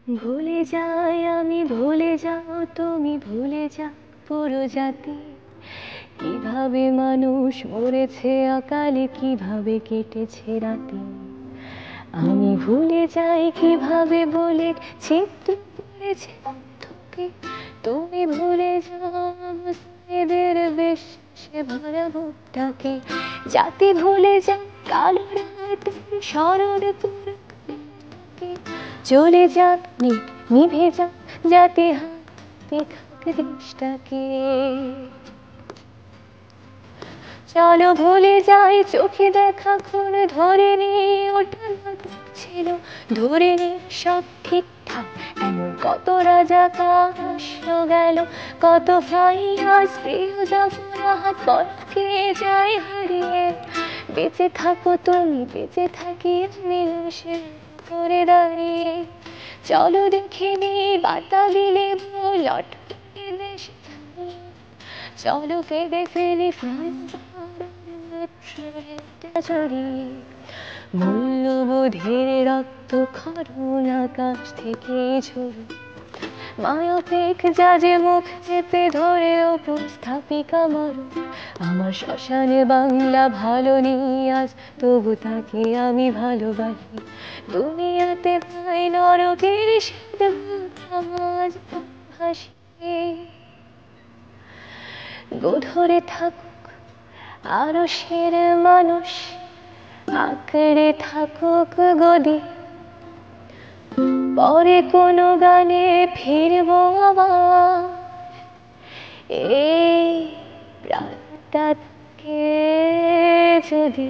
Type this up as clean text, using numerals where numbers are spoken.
ভুলে যাই আমি, ভুলে যাও তুমি, ভুলে যাও পুরো জাতি। কিভাবে মানুষ মরেছে অকালে, কিভাবে কেটেছে রাতে। আমি ভুলে যাই কিভাবে বলেছি পড়েছে বন্ধুকে। তুমি ভুলে যাও এদের বেশ সে ভরা বুকটাকে। জাতি ভুলে যাও কালো রাতের স্মরণ পুরকে। চলে যাক নিভে যাক জাতি হাতে খাক দেশটাকে। চলো ভুলে যাই চোখে দেখা খুন, ধরে নিয়ে ওটা ছিল, ধরে নিয়ে সব ঠিকঠাক। এমন কত রাজাকার আসলো গেল, কত ভাই আজ প্রিয় জাফরাহাত পলকে যায় হারিয়ে। বেঁচে থাকো তুমি, বেঁচে থাকি আমি সে করে দাঁড়িয়ে। চলো দেখে নি বাতাবি লেবু লটকে দেশে, চলো কেঁদে ফেলি ছড়িয়ে। মূল্যবোধের রক্ত খরণ আকাশ থেকে ঝরুক। মায়োপিক জাজে মুখ চেপে ধরে উপস্থাপিকা মরুক। আমার শ্মশানে বাংলা ভালো নেই আজ, তবু তাকে আমি ভালোবাসি। দুনিয়াতে পাই নরকের স্বাদ, আজ হাসি। গোধরে থাকুক আরো সের মানুষ, আঁকড়ে থাকুক গদি। পরে কোনো গানে ফিরবো আবার, এই প্রাণটাকে যদি।